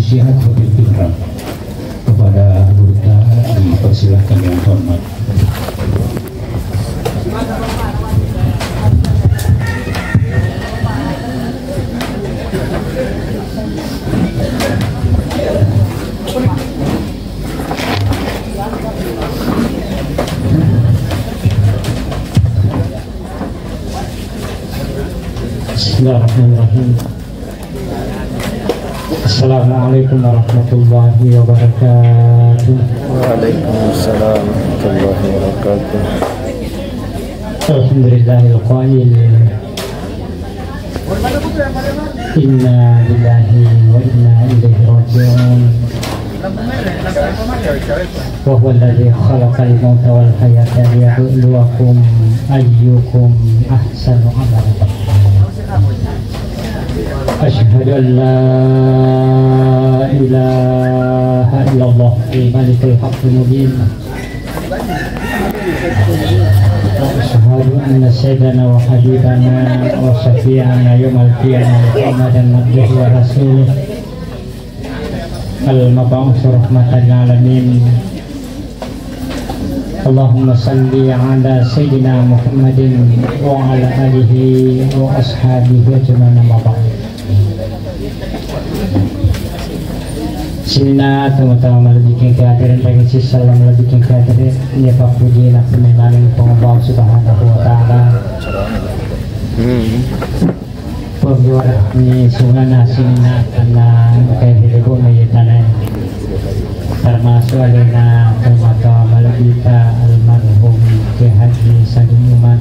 Syihad Habib Ilham. Kepada Burda dipersilahkan yang hormat. Bismillahirrahmanirrahim. Assalamualaikum warahmatullahi wabarakatuh. Waalaikumsalam warahmatullahi wabarakatuh. Alhamdulillahil qail. Inna lillahi wa inna ilaihi raji'un. Wa huwa alladzi khalaqal mauta wal hayata liyabluwakum ayyukum ahsanu amala. Asyhadu an la ilaha illallah al-malikul haqqul mubin. Asyhadu anna sayyidana wa habibana wa syafi'ana yawmal qiyamah Muhammadan abduhu wa rasuluh al-mab'uts rahmatan lil alamin. Allahumma salli ala sayyidina Muhammadin wa ala alihi wa ashabihi ajma'in. Sina teman-teman lebih kehadiran bagi salam lebih kehadiran ya Pak Puji nak menaling pengobrol subhanahu wa ta'ala. Perjuara ni sunana sina karena kayak hidup ni tanah termasuk alina teman-teman lebih ta almarhum Haji Salim Umar.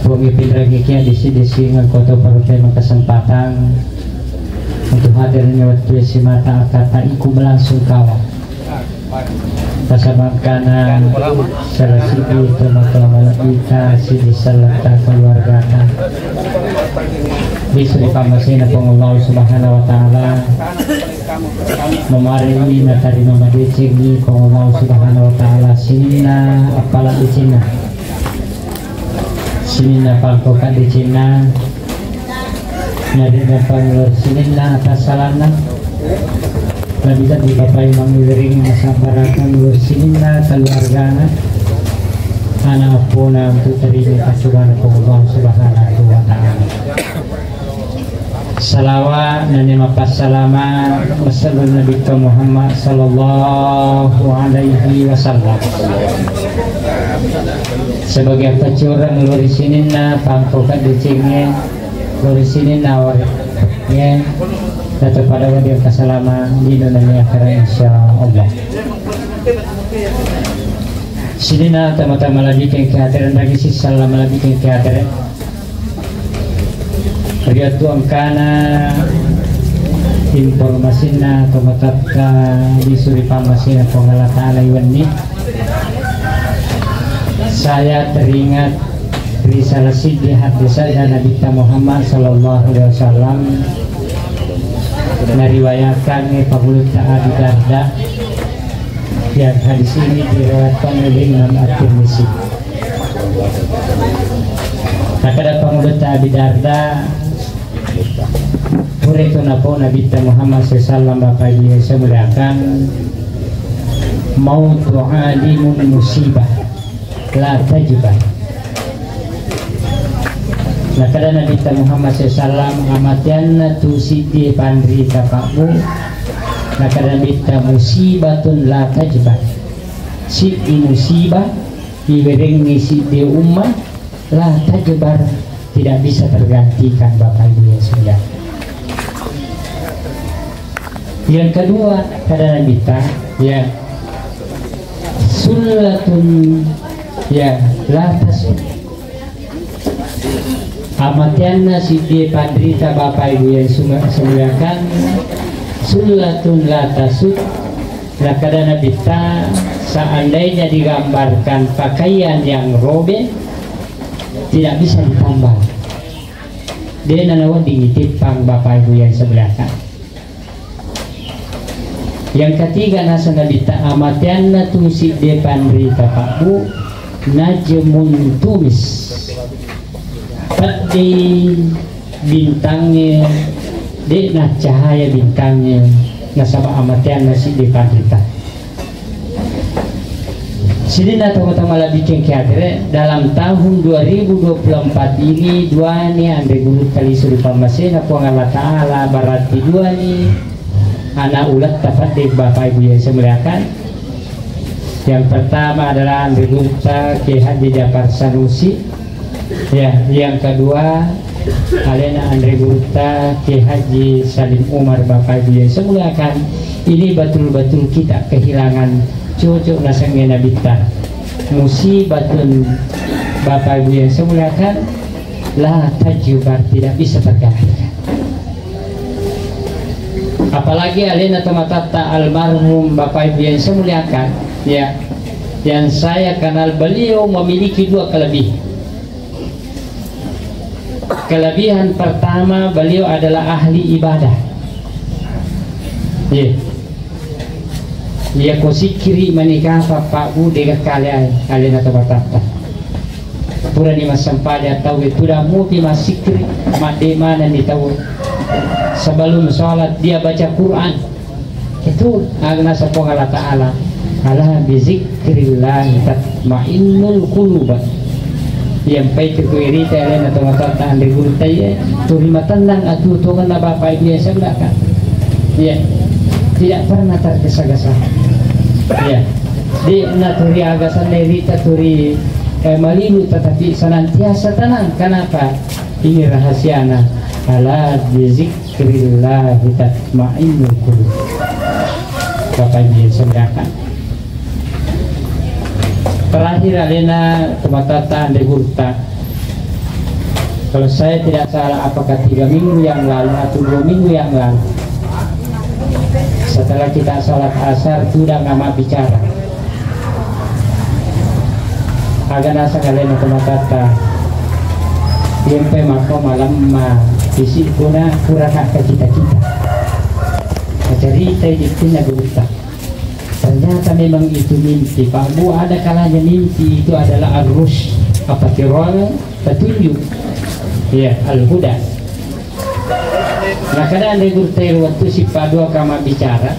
Pemimpin regikia disi dengan kota perutnya kesempatan untuk hadirnya waktu si mata kata iku berlangsung kawan pasabab kanan selesai teman-teman kita si diserta keluarga disuri pamasina pengelola subhanahu wa ta'ala memaringi natari nama dicegi pengelola subhanahu wa ta'ala sinina apalah di Cina sinina palkokan di Cina nyari dapat sinina atas salana lebih tadi bapak imam wiring masabarakan sinina keluargana anak puna untuk terima kasuhan Allah subhanahu wa ta'ala. Salawat dan mapas salama wassalam Nabi Muhammad sallallahu alaihi wasallam. Sebagai pecurang lori sinina pangkokan dicingnya lori sinina awal ya tetap pada wadir keselama di dunia akhirat insyaallah. Sinina teman-teman lagi kehadiran bagi si salam lagi kehadiran lihat tuang kana informasinya teman-teman disuri pamasina pengalat ta'ala iwani. Saya teringat risalah siddi hadis saya Nabi Muhammad sallallahu alaihi wasallam meriwayatkan Abu Darda yang hadis ini diriwayatkan oleh Imam At-Tirmizi. Kata Abu Darda Puritu napo Nabi Muhammad SAW Bapak Ibu semuliakan mautu alimun musibah la tajibah. Nah kada Nabi Muhammad SAW amatian tu siti pandri kapakmu. Nah kada Nabi musibatun la tajibah. Siti musibah iwering ni siti ummah la tajibah tidak bisa tergantikan Bapak Ibu sudah. Yang kedua kada Nabi ya sunnatun ya la tasud. Amatianna sidi pandrita Bapak Ibu yang semuliakan sunnatun la tasud. Lakadana bita seandainya digambarkan pakaian yang robek tidak bisa ditambah. Dia nanawan dingitipang Bapak Ibu yang semuliakan. Yang ketiga nasa nabita amatianna tusik de pandrita Pakbu najmun tumis. Pati bintangnya di nah cahaya bintangnya nasabah amatian masih di pandita sini na teman-teman lebih kengkiatire dalam tahun 2024 ini dua nih Andre Guru kali suri pamasena puang Allah Ta'ala berarti dua nih anak ulat dapat di Bapak Ibu yang saya muliakan. Yang pertama adalah Andre Guru Kiai Haji Jafar Sanusi, ya, yang kedua Alena Andre Gurta Kiai Haji Salim Umar Bapak Ibu yang saya muliakan. Ini betul-betul kita kehilangan cucu nasangnya nabita musibatun Bapak Ibu yang saya muliakan, la tajubar, tidak bisa tergantikan. Apalagi Alena Tomatata almarhum Bapak Ibu yang saya muliakan, ya, yang saya kenal beliau memiliki dua kelebihan. Kelebihan pertama, beliau adalah ahli ibadah. Ya, dia kosikiri menikah Pak Bu dengan kalian Alena Tomatata. Pura ni masampalya tahu itu dah muti masikri made mana ni tahu. Sebelum sholat dia baca Quran. Itu agna sapong Allah Ta'ala. Ala bizikrillah tatmainnul qulub. Yang baik itu iri telen atau matatan di guru taya terima tenang atu tungan na Bapak Ibu yang sebelakan. Ya, tidak pernah tergesa-gesa. Ya, di naturi agasan lerita turi malilu tetapi senantiasa tenang. Kenapa? Ini rahasiana. Ala bizikrillah tatmainnul qulub. Bapak Ibu yang sebelakan. Terakhir Alena Tomatata Andre Gurta, kalau saya tidak salah apakah 3 minggu yang lalu atau 2 minggu yang lalu, setelah kita sholat asar sudah ngama bicara agak nasa Alena Tomatata yang pemako malam isi kuna kurang ke kita-kita cerita di sini Gurta. Ternyata memang itu mimpi Pak Bu, ada kalanya mimpi itu adalah arus apa tirol petunjuk, ya, al-huda. Nah kadang ada gurtair waktu si Pak Dua kama bicara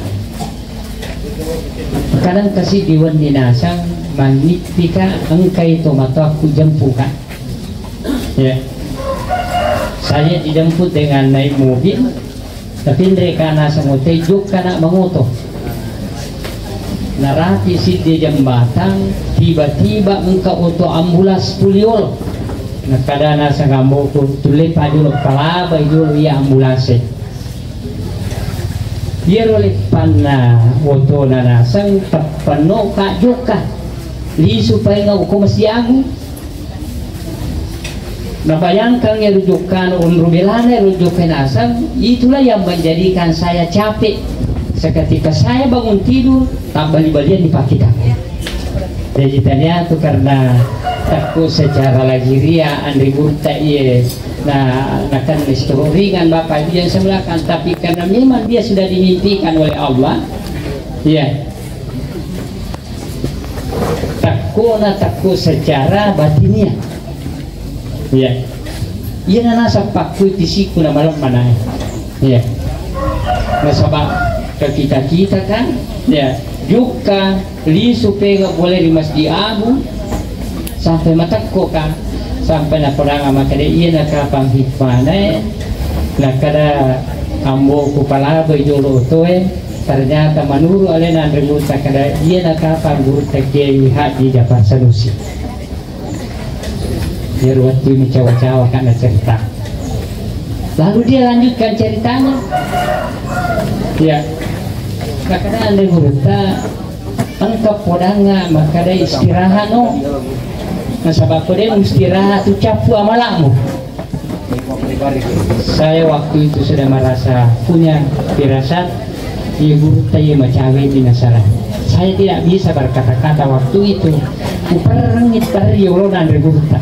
kadang kasih diwan dinasang manipika engkai tomato aku jempukan, ya, saya dijemput dengan naik mobil tapi mereka nasa ngote juk karena mengoto narati si di jembatan tiba-tiba engkau auto ambulans puliol nakadana sa ngambo ko tulip adulo palaba idul ya ambulans dia oleh panna auto nana sang tapano ka joka li supaya ngau ko masiago nabayangkan ya rujukan umrubelana rujukan asam itulah yang menjadikan saya capek. Seketika saya bangun tidur, tak bali-balian dipakai. Jadi ternyata karena takut secara lahiria Andre Gurta iya, nah akan ringan Bapak Ibu yang sebelakan, tapi karena memang dia sudah dimimpikan oleh Allah, ya, takut secara batinnya, ya, ia nasa pakai tisiku na malam mana, ya, nasabah ke kita kan, ya, juga li supaya boleh di masjid abu sampai matakko kan sampai na perang maka dia iya nak kapang hikmana nak kada ambo kupala bejolo toe ternyata menurut Alena Andre Gurta kada iya nak kapang Gurta Kiai Haji Jafar Sanusi dia waktu ini cawa-cawa kan cerita lalu dia lanjutkan ceritanya, ya. Kadang Andre Gurta engkau podanga maka dia istirahat no nasabab dia istirahat tu capu amalamu. Saya waktu itu sudah merasa punya firasat ibu tanya macawe binasara. Saya tidak bisa berkata-kata waktu itu uperengit periolo Andre Gurta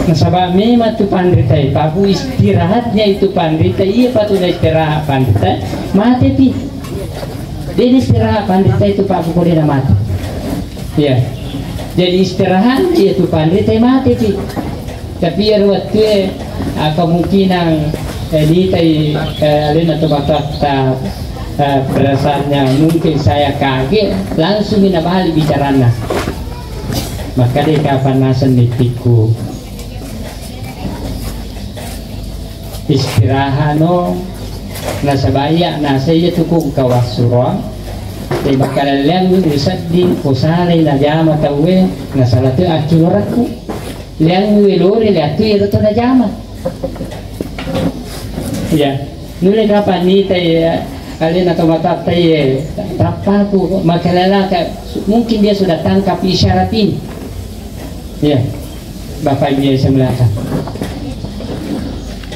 nasabab memang tu pandrita papu istirahatnya itu pandrita iya patu istirahat pandrita mati pi dia istirahat pandrita itu papu kau dia mati, ya, jadi istirahat iya tu pandrita mati pi tapi ya waktu kemungkinan di alin atau batak perasaannya mungkin saya kaget langsung balik bicaranya, maka dia kapanasan mitiku istirahat no nasa bayak nasa iya tukong kawasurang di bakalalang usad din kusanay na jama tawe nasa lato aculoraku liang wilori liatu ito to na jama ya nuli kapan ni tayo alin atau matatay tapaku makalala mungkin dia sudah tangkap isyarat ini ya Bapak Ibu yang saya muliakan.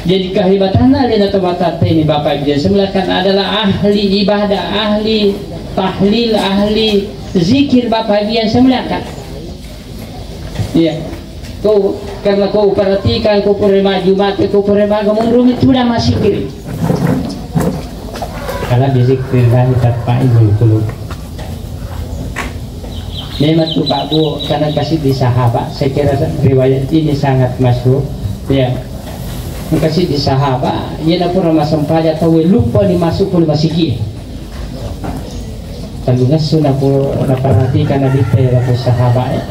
Jadi kehebatan alin atau matatay ini Bapak Ibu yang saya muliakan adalah ahli ibadah, ahli tahlil, ahli zikir Bapak Ibu yang saya muliakan. Ya, karena kau perhatikan kau perema Jumat, kau perema kamu rumit sudah masih kiri. Karena zikir dan tak ibu dulu. Memang tuh Pak Bu karena kasih di sahabat, saya kira riwayat ini sangat masyhur. Ya, kasih di sahabat, ia dah pernah masuk pajak tahu lupa dimasuk pun masih kiri. Tanggungan sudah pernah perhatikan Nabi terhadap sahabat.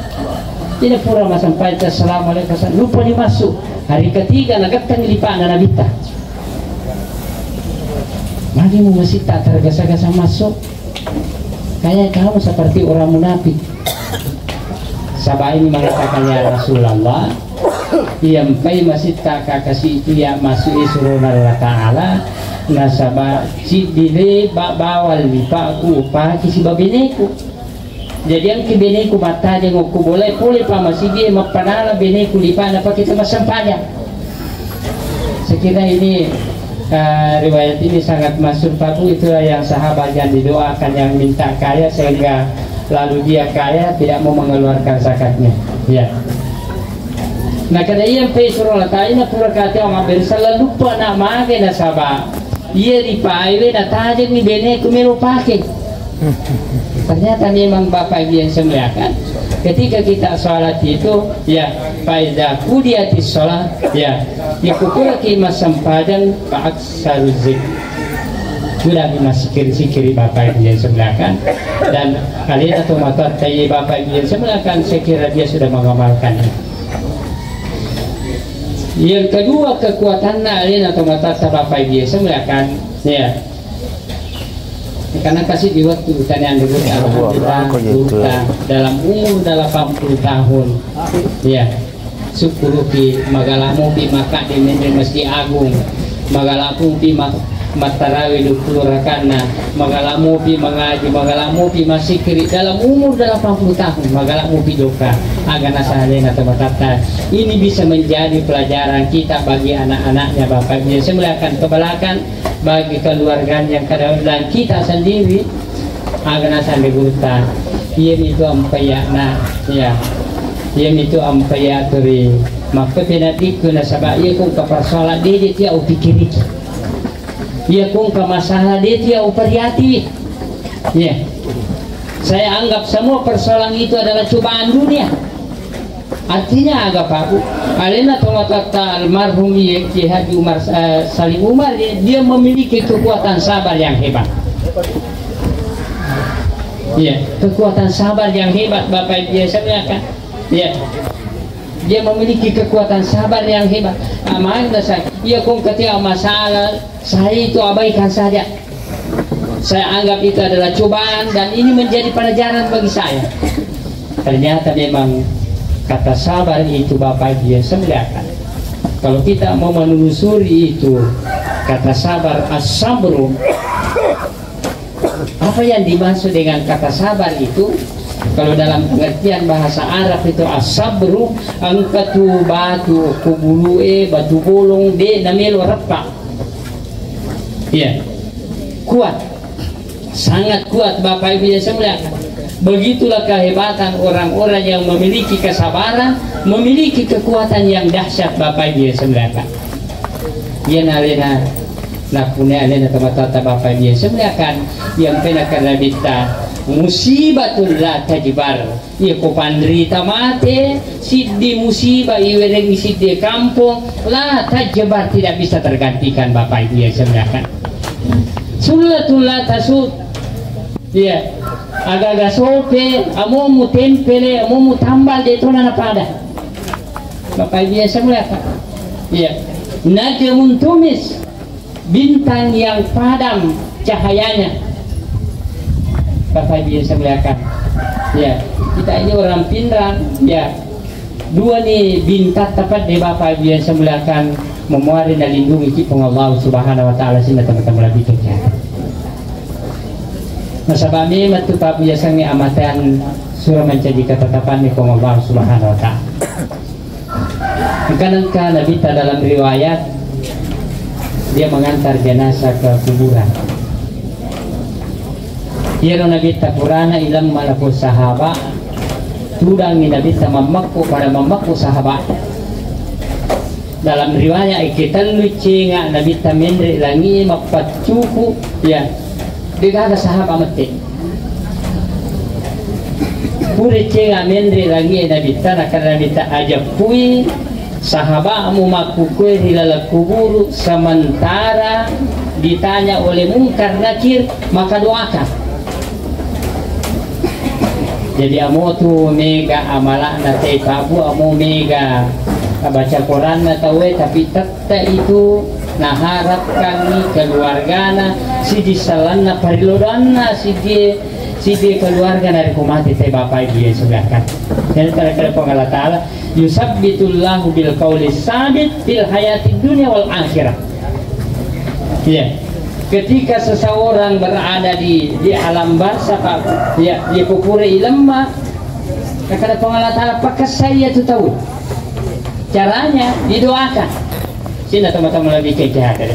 Ia dah pernah masuk pajak assalamualaikum lupa dimasuk. Hari ketiga nagatang lipat Nabi ta. Mari mu masih tak tergesa-gesa masuk. Kayak kamu seperti orang munafik. Sahabat ini mengatakan ya Rasulullah, yang pai masih tak kasih itu ya masuk surah Allah Taala. Nasabah si dile bawal lipa upah kisi babeneku. Jadi yang ke beneku mata dia ngoku boleh pa masih dia mapanala beneku lipa apa kita masampanya. Sekira ini riwayat ini sangat masyhur Pak Bu, itulah yang sahabat yang didoakan yang minta kaya sehingga lalu dia kaya tidak mau mengeluarkan zakatnya. Ya. Nah kada ia pe surah taina pura kata orang bersala lupa nama ke nasabah. Ia dipaiwe na tajak ni bene kumelo pakai. Ternyata memang Bapak Ibu yang saya muliakan, ketika kita sholat itu ya faida kudiatis sholat ya kukuraki masampadan pak saruzik sudah dimasikir-sikiri Bapak Ibu yang saya muliakan, dan kalian atau mata tayi Bapak Ibu yang saya muliakan, saya kira dia sudah mengamalkan. Yang kedua kekuatan alin atau mata Bapak Ibu yang saya muliakan ya, karena kasih di waktu tanya dulu alhamdulillah dalam umur 80 tahun ya syukur pi magalamu pi maka di Masjid Agung magalamu pi matarawi 20 rakaat magalamu pi mengaji magalamu pi masih kiri dalam umur 80 tahun magalamu pi doka agar nasalena teman-teman ini bisa menjadi pelajaran kita bagi anak-anaknya Bapak Ibu saya melihatkan kebalakan bagi keluarga yang kadang dan kita sendiri agar nasalena gurta ia itu ampayana ya ia itu ampaya teri maka penatiku nasabah ia kung kapersoalan dia dia upikiri ia kung ke masalah dia dia upariati ya saya anggap semua persoalan itu adalah cobaan dunia. Artinya agak Pak Bu, alena kata almarhum Kiai Haji Umar Salim Umar dia memiliki kekuatan sabar yang hebat. Ya, kekuatan sabar yang hebat Bapak Ibu saya kan. Ya. Dia memiliki kekuatan sabar yang hebat. Makanya saya, ia kung ketika masalah saya itu abaikan saja. Saya anggap itu adalah cobaan dan ini menjadi pelajaran bagi saya. Ternyata memang kata sabar itu Bapak Ibu yang saya muliakan. Kalau kita mau menelusuri itu kata sabar as-sabru, apa yang dimaksud dengan kata sabar itu? Kalau dalam pengertian bahasa Arab itu as-sabru angkatu batu kubulue batu bolong de namelo repak. Ya, kuat, sangat kuat Bapak Ibu yang saya muliakan. Begitulah kehebatan orang-orang yang memiliki kesabaran, memiliki kekuatan yang dahsyat Bapak Ibu yang saya muliakan. Ia nalena nakune alena teman-teman Bapak Ibu yang saya muliakan yang pernah karena kita musibatul la tajbar. Ia ko pandrita mate siddi musibah iwereng siddi kampung la tajbar, tidak bisa tergantikan Bapak Ibu yang semuanya. Sulatul la tasud. Ya, agak-agak sope, amumu tempele, amumu tambal de tona pada. Bapak Ibu yang semuanya. Ya, najmun tumis, bintang yang padam cahayanya. Bapak Ibu yang saya muliakan, ya kita ini orang pinrang, ya dua nih bintang tepat di Bapak Ibu yang saya muliakan, memuari dan lindungi kita Allah Subhanahu Wa Taala sini teman-teman lebih kerja. Nasabami matu Pak biasa ni amatan surah menjadi ketetapan ni Allah Subhanahu Wa Taala. Karena Nabi dalam riwayat dia mengantar jenazah ke kuburan. Yero Nabi Purana ilam malaku sahabat tudang Nabi mamaku pada mamaku sahabat. Dalam riwayat ikitan lucu nga Nabi mendri langi mapat cuku ya dia ada sahabat mati. Puri cenga mendri langi Nabi akan Nabi ajak kui sahabat mu maku kue hilal kubur sementara ditanya oleh mungkar nakir maka doakan. Jadi amu tu mega amalak na tay pabu amu mega baca Quran na tawe tapi tetap itu naharap kami keluargana si disalan na parilodan na si keluarga na kumati tay Bapak Ibu yang sebelah. Jadi kira-kira Allah Taala yusabbitullahu bil qauli sabit fil hayati dunia wal akhirah. Ya. Ketika seseorang berada di alam barzah ya di kubur ilemah, kata Allah Taala pakai saya itu tahu caranya didoakan. Sini teman-teman lebih kejahatan.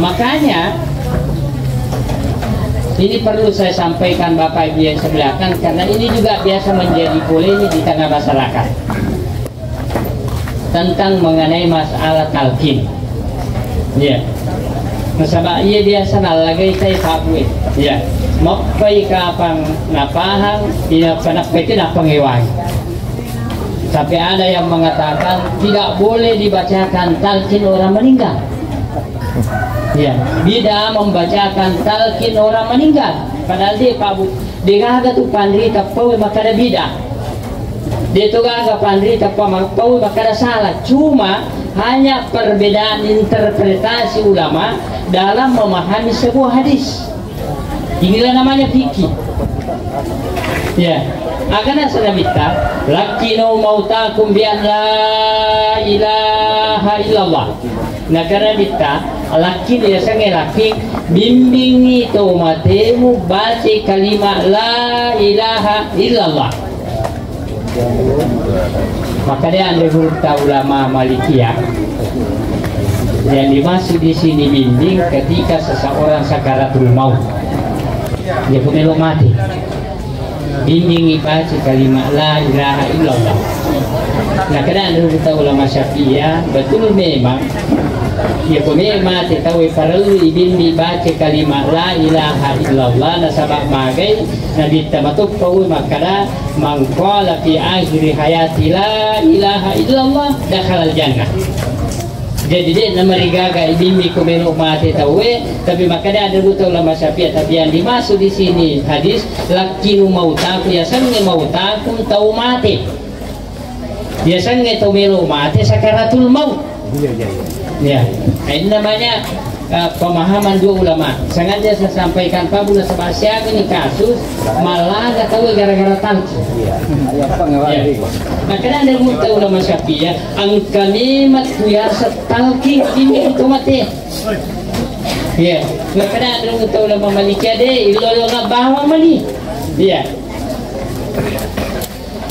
Makanya ini perlu saya sampaikan Bapak Ibu yang sebelahkan karena ini juga biasa menjadi polemik di tengah masyarakat tentang mengenai masalah talqin. Ya. Nasaba iya biasa nalagay tayo kapwe ya mapay kapang napahang pinapanapai itu napangiwag. Tapi ada yang mengatakan tidak boleh dibacakan talqin orang meninggal. Ya, bida membacakan talqin orang meninggal. Padahal dia pabu dia agak tu pandri tapau maka ada bida. Dia tu agak pandri tapau maka ada salah. Cuma hanya perbedaan interpretasi ulama dalam memahami sebuah hadis. Inilah namanya fikih. Ya, akan saya minta lakino mautakum bi an la ilaha illallah. Nah karena minta laki dia sange laki bimbingi to matemu baca kalimat la ilaha illallah. Maka dia anda berita ulama Malikiyah yang dimaksud di sini bimbing ketika seseorang sakaratul maut dia pemilu mati bimbing baca kalimat la ilaha illallah. Nah karena anda berita ulama Syafi'iyah betul memang dia pemilu mati tahu perlu bimbing baca kalimat la ilaha illallah nasabak magai Nabi tamatuk pau makada mangqala fi akhir hayati la ilaha illallah dakhala jannah. Jadi dia nama rigaga ibimi kumenu mati tawe tapi makada ada buta ulama Syafi'iyah tapi yang dimaksud di sini hadis lakinu mautaku ya sange mautakum tau mati. Ya sange tau melu mati sakaratul maut. Ya, ini namanya pemahaman dua ulama. Sengaja saya sampaikan Pak Bunda Sebastian ini kasus malah nggak tahu gara-gara talqin. Makanya ada muta ulama Syafi'iyah angkalimat kuyasa talqin ini itu mati. Ya, makanya ada muta ulama Malikiyah deh ilolo bawa mali. Ya.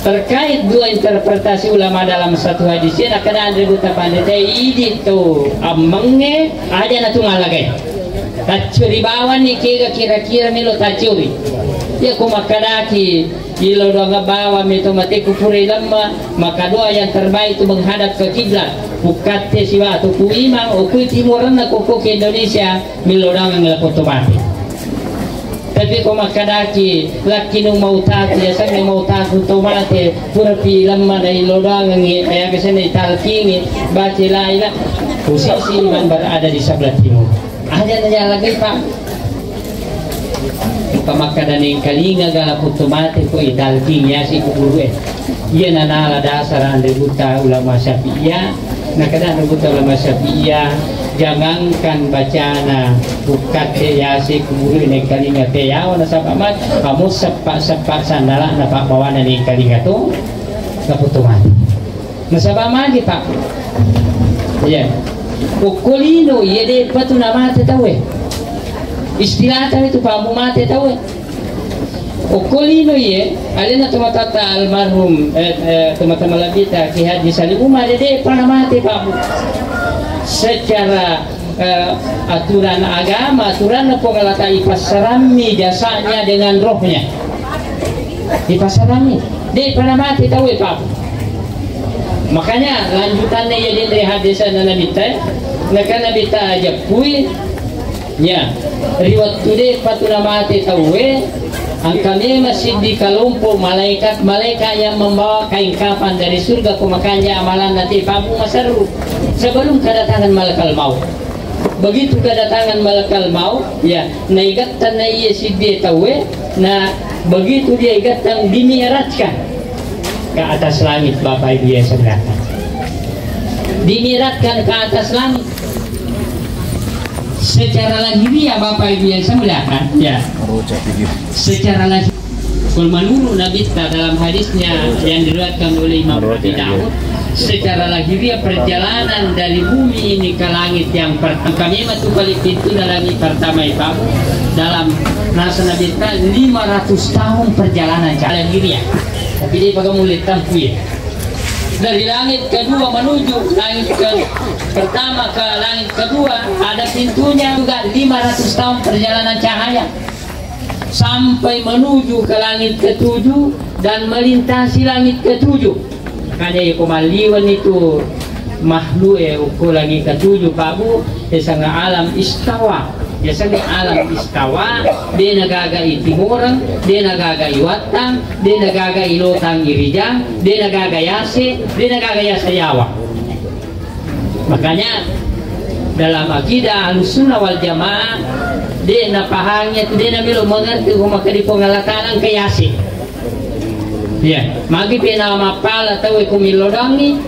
Terkait dua interpretasi ulama dalam satu hadis ini akan ada buta pandai ini tu amangnya aja natu ngalagay tacuri bawan ni kira-kira milo tacuri ya kumakadaki ilo doa bawa mito mati kupuri lama maka doa yang terbaik itu menghadap ke kiblat bukate siwa atau kuimang o kui timuran na kuku ke Indonesia milo doa ngelakutu mati tapi ko makadaki laki nung mautatu ya sang mautatu tomate purapi lamma dai lodang ngi ya kesene talkingi baci laila posisi man berada di sebelah timur ada nanya lagi Pak pamakadaning kalinga gala putumate ko italking ya si kuburu iya nanala dasar ande buta ulama Syafi'iyah nakada buta ulama Syafi'iyah jangankan bacana bukat ya si kuburu ini kalinga te ya wana sapamat kamu sepak sandala na pak bawana ni kalinga tu kaputumate nasabama di Pak iya ukulino iya de patu namate tawe istilah itu Pak mate tawe ukulino ye alina tumatata almarhum tumatama labita Ki Haji Salim Umar de pernah mati Pak secara aturan agama aturan pengelata ipasarami jasanya dengan rohnya ipasarami de pernah mati tahu Pak makanya lanjutannya ya dari hadisan Nabi ta Nabi ta aja pui ya riwayat tude patuna mati tahu angkanya masih di kelompok malaikat yang membawa kain kafan dari surga kumakanya amalan nanti pabu masaru sebelum kedatangan malakal maut begitu kedatangan malakal maut ya naigatan na iya sidde tawe na begitu dia igatan dimiratkan ke atas langit Bapak Ibu yang sebelah dimiratkan ke atas langit secara lahiriah Bapak Ibu yang sebelah ya secara lahir menurut Nabi dalam hadisnya yang diriwayatkan oleh Imam Abi Daud secara lahiriah perjalanan dari bumi ini ke langit yang pertama kami itu balik pintu langit pertama Pak dalam nasa Nabi 500 tahun perjalanan lahiriah tapi dia pakai mulut tampu ya dari langit kedua menuju langit pertama ke langit kedua ada pintunya juga 500 tahun perjalanan cahaya sampai menuju ke langit ketujuh dan melintasi langit ketujuh makanya ya kumaliwan itu makhluk ya ukur lagi ketujuh Pak Bu sangat alam istawa ya sangat alam istawa dia nagagai timurang dia nagagai watang dia nagagai lotang irijang dia nagagai yase dia nagagai yasayawa makanya dalam akidah Ahlussunnah wal Jamaah dia napahangnya dia namilo mengerti kuma kadi pengalatanan kayasi ya magi pena mapala tahu kumilodangi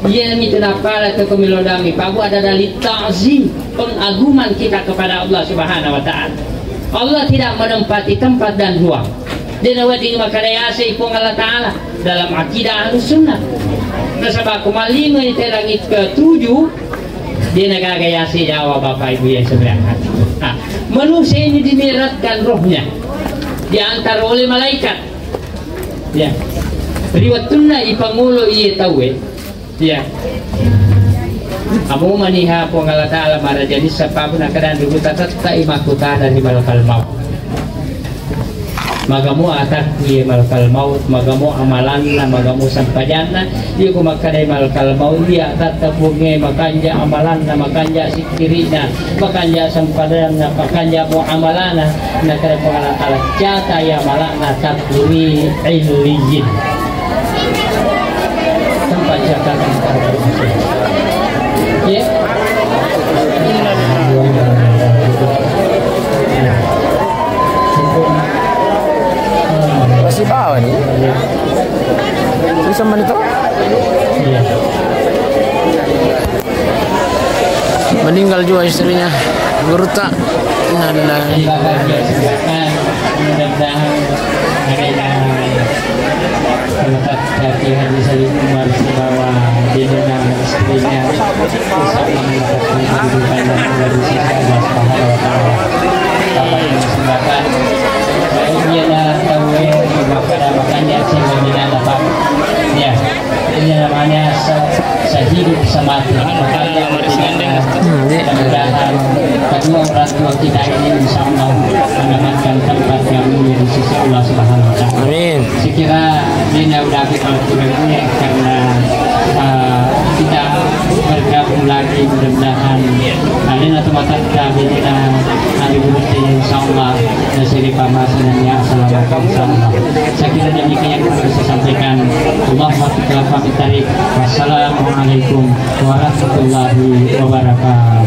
dia nami tenapala ke kumilodangi pabu ada dalil ta'zim pengaguman kita kepada Allah Subhanahu wa taala Allah tidak menempati tempat dan ruang dia nawadi makadayasi ipong Allah taala dalam akidah Ahlussunnah nasabak kumalima itu langit ketujuh dia nagagayasi Jawa Bapak Ibu yang sebelah nah, manusia ini dimiratkan rohnya diantar oleh malaikat ya riwatuna ipangulo iya tahu ya kamu maniha pengalat alam ada jadi sebab nakadan dulu tatat imakuta dari malakal maut magamu atak iya malakal maut magamu amalan magamu sampajanna iya kumakadai malakal maut dia tatapungnya makanja amalan makanja sikirina makanja sampadanna makanja muamalana nakada pengalat alat jata ya malakna takuri illiyin sampai jata ya masih bawa nih bisa menito meninggal juga istrinya Gurta innalillahi Ki Haji Salim Umar bahwa di dalam istrinya bisa mendapatkan kehidupan yang dari sisi Allah Subhanahu wa taala. Apa yang disebabkan dia dah tahu makanya sehingga tidak dapat ya ini namanya sehidup semati makanya mudah-mudahan kedua orang tua kita ini insya Allah mendapatkan tempat yang mulia di sisi Allah Subhanahu wa taala. Amin. Sekira dia udah kita lakukan karena kita bergabung lagi mudah-mudahan kalian atau mata kita hari berikutnya insya Allah insyaallah. Saya kira demikian yang bisa saya sampaikan. Wassalamualaikum warahmatullahi wabarakatuh.